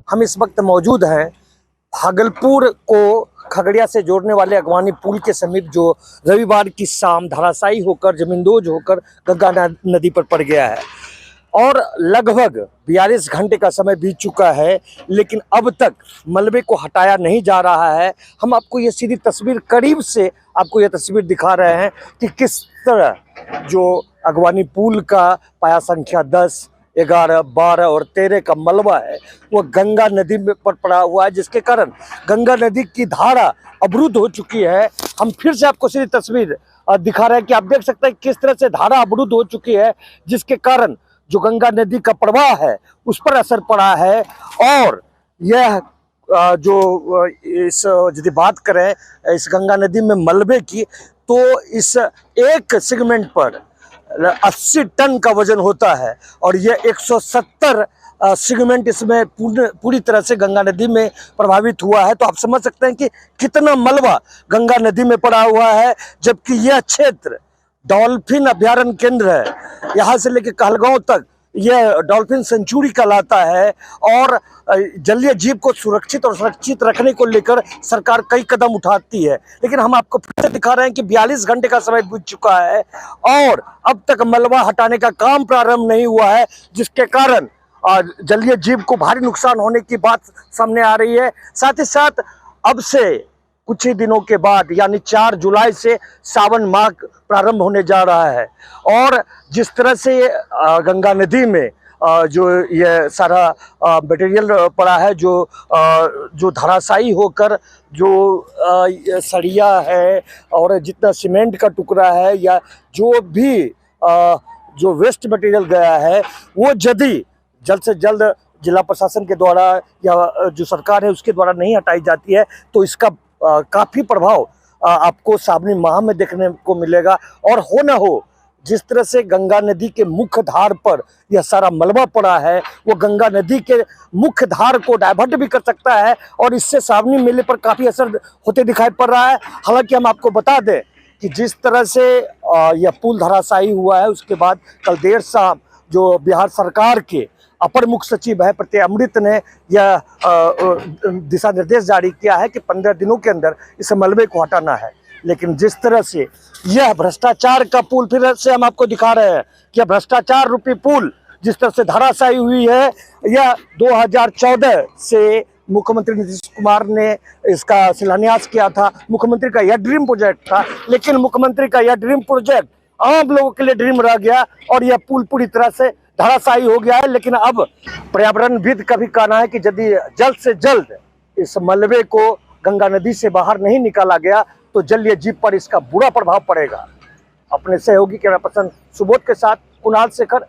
हम इस वक्त मौजूद हैं भागलपुर को खगड़िया से जोड़ने वाले अगवानी पुल के समीप, जो रविवार की शाम धराशायी होकर, जमींदोज होकर गंगा नदी पर पड़ गया है। और लगभग 42 घंटे का समय बीत चुका है, लेकिन अब तक मलबे को हटाया नहीं जा रहा है। हम आपको ये सीधी तस्वीर, करीब से आपको ये तस्वीर दिखा रहे हैं कि किस तरह जो अगवानी पुल का पाया संख्या 10, 11, 12 और 13 का मलबा है वो गंगा नदी में पर पड़ा हुआ है, जिसके कारण गंगा नदी की धारा अवरुद्ध हो चुकी है। हम फिर से आपको सीधी तस्वीर दिखा रहे हैं कि आप देख सकते हैं किस तरह से धारा अवरुद्ध हो चुकी है, जिसके कारण जो गंगा नदी का प्रवाह है उस पर असर पड़ा है। और यह जो इस यदि बात करें इस गंगा नदी में मलबे की, तो इस एक सेगमेंट पर 80 टन का वजन होता है और यह 170 सेगमेंट इसमें पूरी तरह से गंगा नदी में प्रभावित हुआ है। तो आप समझ सकते हैं कि कितना मलबा गंगा नदी में पड़ा हुआ है, जबकि यह क्षेत्र डॉल्फिन अभ्यारण्य केंद्र है। यहाँ से लेकर कहलगांव तक यह डॉल्फिन सेंचुरी कहलाता है और जलीय जीव को सुरक्षित और सुरक्षित रखने को लेकर सरकार कई कदम उठाती है। लेकिन हम आपको फिर से दिखा रहे हैं कि 42 घंटे का समय बीत चुका है और अब तक मलबा हटाने का काम प्रारंभ नहीं हुआ है, जिसके कारण जलीय जीव को भारी नुकसान होने की बात सामने आ रही है। साथ ही साथ अब से कुछ ही दिनों के बाद यानी 4 जुलाई से सावन माह प्रारंभ होने जा रहा है और जिस तरह से गंगा नदी में जो ये सारा मटेरियल पड़ा है, जो धराशायी होकर जो सरिया है और जितना सीमेंट का टुकड़ा है या जो भी जो वेस्ट मटेरियल गया है, वो यदि जल्द से जल्द जिला प्रशासन के द्वारा या जो सरकार है उसके द्वारा नहीं हटाई जाती है, तो इसका काफ़ी प्रभाव आपको सावनी माह में देखने को मिलेगा। और हो न हो, जिस तरह से गंगा नदी के मुख्य धार पर यह सारा मलबा पड़ा है, वो गंगा नदी के मुख्य धार को डाइवर्ट भी कर सकता है और इससे सावनी मेले पर काफ़ी असर होते दिखाई पड़ रहा है। हालांकि हम आपको बता दें कि जिस तरह से यह पुल धराशायी हुआ है, उसके बाद कल देर शाम जो बिहार सरकार के अपर मुख्य सचिव है प्रत्यय अमृत ने यह दिशा निर्देश जारी किया है कि 15 दिनों के अंदर इस मलबे को हटाना है। लेकिन जिस तरह से यह भ्रष्टाचार का पुल, फिर से हम आपको दिखा रहे हैं कि भ्रष्टाचार रूपी पुल जिस तरह से धराशायी हुई है, यह 2014 से मुख्यमंत्री नीतीश कुमार ने इसका शिलान्यास किया था। मुख्यमंत्री का यह ड्रीम प्रोजेक्ट था, लेकिन मुख्यमंत्री का यह ड्रीम प्रोजेक्ट आम लोगों के लिए ड्रीम रह गया और यह पुल पूरी तरह से धराशायी हो गया है। लेकिन अब पर्यावरणविद का भी कहना है कि यदि जल्द से जल्द इस मलबे को गंगा नदी से बाहर नहीं निकाला गया तो जलीय जीव पर इसका बुरा प्रभाव पड़ेगा। अपने सहयोगी कैमरा पर्सन सुबोध के साथ कुणाल शेखर,